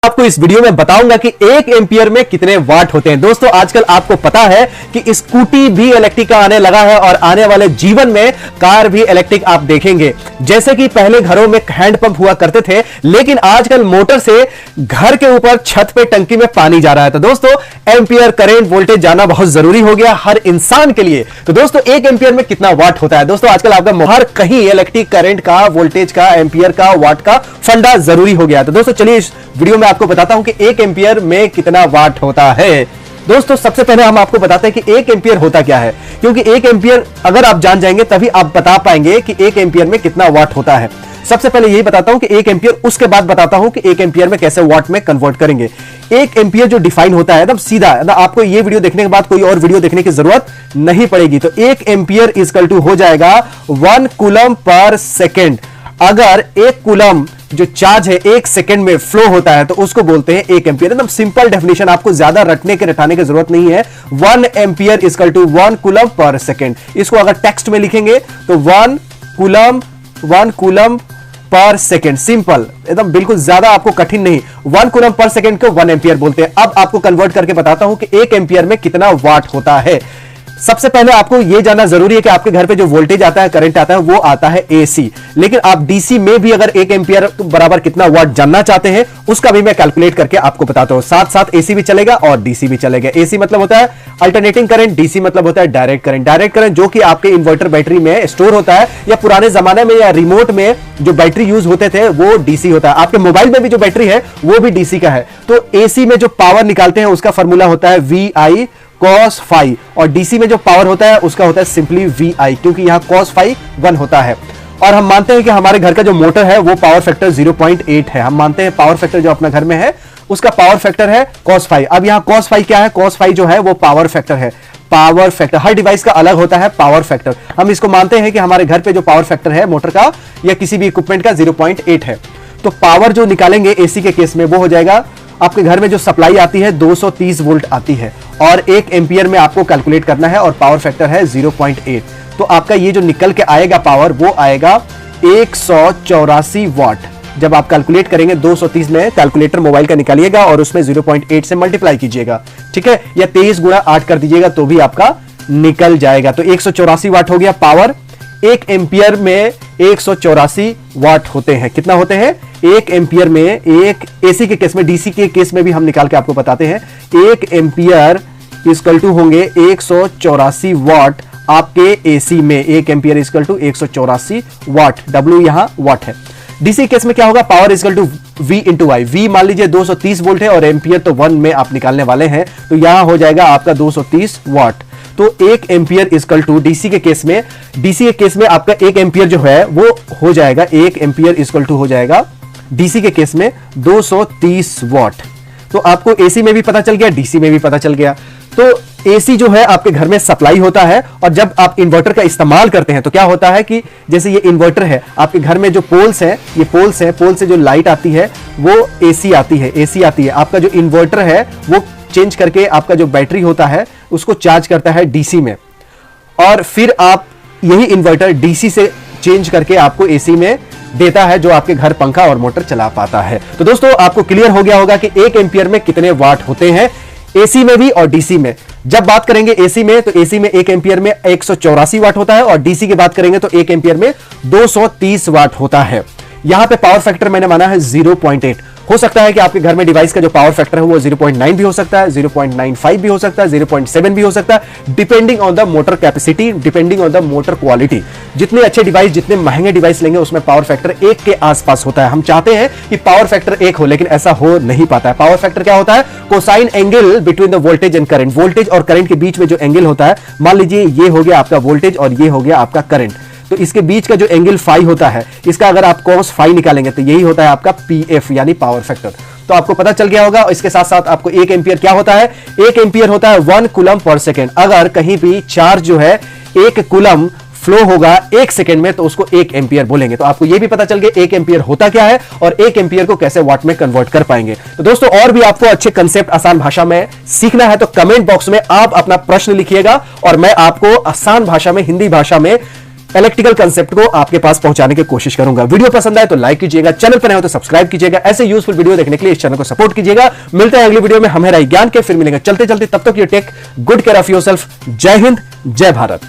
आपको इस वीडियो में बताऊंगा कि 1 एम्पियर में कितने वाट होते हैं। दोस्तों आजकल आपको पता है कि स्कूटी भी इलेक्ट्रिक का आने लगा है और आने वाले जीवन में कार भी इलेक्ट्रिक आप देखेंगे। जैसे कि पहले घरों में हैंडपंप हुआ करते थे, लेकिन आजकल मोटर से घर के ऊपर छत पे टंकी में पानी जा रहा है। तो दोस्तों एम्पियर करंट वोल्टेज जाना बहुत जरूरी हो गया हर इंसान के लिए। तो दोस्तों 1 एम्पियर में कितना वाट होता है। दोस्तों आजकल आपका हर कहीं इलेक्ट्रिक करंट का, वोल्टेज का, एम्पियर का, वाट का फंडा जरूरी हो गया। तो दोस्तों चलिए इस वीडियो में आपको बताता हूं कि 1 एम्पियर में कितना वाट होता है। दोस्तों सबसे पहले हम आपको बताते हैं कि 1 एम्पियर होता क्या है, क्योंकि 1 एम्पियर अगर आप जान जाएंगे तभी आप बता पाएंगे कि 1 एम्पियर में कितना वाट होता है। सबसे पहले यही बताता हूं कि 1 एम्पियर, उसके बाद बताता हूं कि 1 एम्पियर में कैसे वाट में कन्वर्ट करेंगे। 1 एम्पियर जो डिफाइन होता है एकदम सीधा, आपको ये वीडियो देखने के बाद कोई और वीडियो देखने की जरूरत नहीं पड़ेगी। तो 1 एम्पियर इक्वल टू हो जाएगा 1 कूलम पर सेकेंड। अगर 1 कूलम जो चार्ज है 1 सेकंड में फ्लो होता है तो उसको बोलते हैं 1 एम्पियर। एकदम सिंपल डेफिनेशन, आपको ज्यादा रटाने की जरूरत नहीं है। 1 ampere equal to 1 coulomb per second. इसको अगर टेक्स्ट में लिखेंगे तो 1 कूलम पर सेकंड। सिंपल एकदम, बिल्कुल ज्यादा आपको कठिन नहीं। 1 कूलम पर सेकंड को 1 एम्पियर बोलते हैं। अब आपको कन्वर्ट करके बताता हूं कि 1 एम्पियर में कितना वाट होता है। सबसे पहले आपको यह जानना जरूरी है कि आपके घर पे जो वोल्टेज आता है, करंट आता है, वो आता है एसी। लेकिन आप डीसी में भी अगर 1 एम्पियर बराबर कितना वाट जानना चाहते हैं, उसका भी मैं कैलकुलेट करके आपको बताता हूं। साथ साथ एसी भी चलेगा और डीसी भी चलेगा। एसी मतलब होता है अल्टरनेटिंग करंट, डीसी मतलब होता है डायरेक्ट करंट। डायरेक्ट करंट जो कि आपके इन्वर्टर बैटरी में स्टोर होता है, या पुराने जमाने में या रिमोट में जो बैटरी यूज होते थे वो डीसी होता है। आपके मोबाइल में भी जो बैटरी है वो भी डीसी का है। तो एसी में जो पावर निकालते हैं उसका फॉर्मूला होता है VI cos phi, और डीसी में जो पावर होता है उसका होता है सिंपली VI, क्योंकि यहां cos phi 1 होता है। और हम मानते हैं कि हमारे घर का जो मोटर है वो पावर फैक्टर 0.8 है। हम मानते हैं पावर फैक्टर जो अपना घर में है उसका पावर फैक्टर है cos phi। अब यहां cos phi क्या है? cos phi जो है वो पावर फैक्टर है। पावर फैक्टर हर डिवाइस का अलग होता है पावर फैक्टर। हम इसको मानते हैं कि हमारे घर पे जो पावर फैक्टर है मोटर का या किसी भी इक्विपमेंट का 0.8 है। तो पावर जो निकालेंगे एसी के केस में वो हो जाएगा, आपके घर में जो सप्लाई आती है 230 वोल्ट आती है, और 1 एम्पियर में आपको कैलकुलेट करना है और पावर फैक्टर है 0.8। तो आपका ये जो निकल के आएगा पावर वो आएगा 184 वाट। जब आप कैलकुलेट करेंगे 230 में कैलकुलेटर मोबाइल का निकालिएगा और उसमें 0.8 से मल्टीप्लाई कीजिएगा, ठीक है, या 23 गुणा 8 कर दीजिएगा तो भी आपका निकल जाएगा। तो 184 वाट हो गया पावर। 1 एम्पियर में 184 वाट होते हैं। कितना होते हैं 1 एम्पियर में? एक एसी के केस में, डीसी के केस में भी हम निकाल के आपको बताते हैं। 1 एम्पियर इक्वल टू होंगे 184 वाट आपके एसी में। 1 ampere equal to 184 watt. W यहां वाट है। डीसी केस में क्या होगा? Power equal to V into I. V मान लीजिए 230 वोल्ट है और एम्पियर तो 1 में आप निकालने वाले हैं, तो यहां हो जाएगा आपका 230 वाट। तो 1 एम्पियर इक्वल टू डीसी के केस में आपका 1 एम्पियर जो है वो हो जाएगा, 1 एम्पियर इक्वल टू हो जाएगा डीसी के केस में 230 वाट। तो आपको एसी में भी पता चल गया, डीसी में भी पता चल गया। तो एसी जो है आपके घर में सप्लाई होता है, और जब आप इन्वर्टर का इस्तेमाल करते हैं तो क्या होता है कि जैसे ये इन्वर्टर है, आपके घर में जो पोल्स है, ये पोल्स है, पोल से जो लाइट आती है वो एसी आती है। आपका जो इन्वर्टर है वो चेंज करके आपका जो बैटरी होता है उसको चार्ज करता है डीसी में, और फिर आप यही इन्वर्टर डीसी से चेंज करके आपको एसी में देता है, जो आपके घर पंखा और मोटर चला पाता है। तो दोस्तों आपको क्लियर हो गया होगा कि 1 एम्पियर में कितने वाट होते हैं एसी में भी और डीसी में। जब बात करेंगे एसी में, तो एसी में 1 एम्पियर में 184 वाट होता है, और डीसी की बात करेंगे तो 1 एम्पियर में 230 वाट होता है। यहां पे पावर फैक्टर मैंने माना है 0.8। हो सकता है कि आपके घर में डिवाइस का जो पावर फैक्टर है वो 0.9 भी हो सकता है, 0.95 भी हो सकता है, 0.7 भी हो सकता है, depending on the motor capacity, depending on the motor quality. जितने अच्छे डिवाइस, जितने महंगे डिवाइस लेंगे उसमें पावर फैक्टर 1 के आसपास होता है। हम चाहते हैं कि पावर फैक्टर 1 हो, लेकिन ऐसा हो नहीं पाता है। पावर फैक्टर क्या होता है? Cosine angle between the voltage and current. Voltage और करंट के बीच में जो एंगल होता है, मान लीजिए ये हो गया आपका वोल्टेज और ये हो गया आपका करंट, तो इसके बीच का जो एंगल फाई होता है, इसका अगर आप cos फाई निकालेंगे तो यही होता है आपका PF यानी पावर फैक्टर। तो आपको पता चल गया होगा। इसके साथ साथ आपको 1 एम्पियर क्या होता है? 1 एम्पियर होता है 1 कूलम पर सेकेंड। अगर कहीं भी चार्ज जो है 1 कूलम फ्लो होगा 1 सेकेंड में तो उसको 1 एम्पियर बोलेंगे। तो आपको यह भी पता चल गया 1 एम्पियर होता क्या है और 1 एम्पियर को कैसे वाट में कन्वर्ट कर पाएंगे। तो दोस्तों और भी आपको अच्छे कंसेप्ट आसान भाषा में सीखना है तो कमेंट बॉक्स में आप अपना प्रश्न लिखिएगा और मैं आपको आसान भाषा में, हिंदी भाषा में इलेक्ट्रिकल कंसेप्ट को आपके पास पहुंचाने की कोशिश करूंगा। वीडियो पसंद आए तो लाइक कीजिएगा, चैनल पर नए हो तो सब्सक्राइब कीजिएगा। ऐसे यूजफुल वीडियो देखने के लिए इस चैनल को सपोर्ट कीजिएगा। मिलते हैं अगली वीडियो में हमें ज्ञान के, फिर मिलेंगे चलते चलते। तब तक you take good care of yourself. जय हिंद, जय भारत।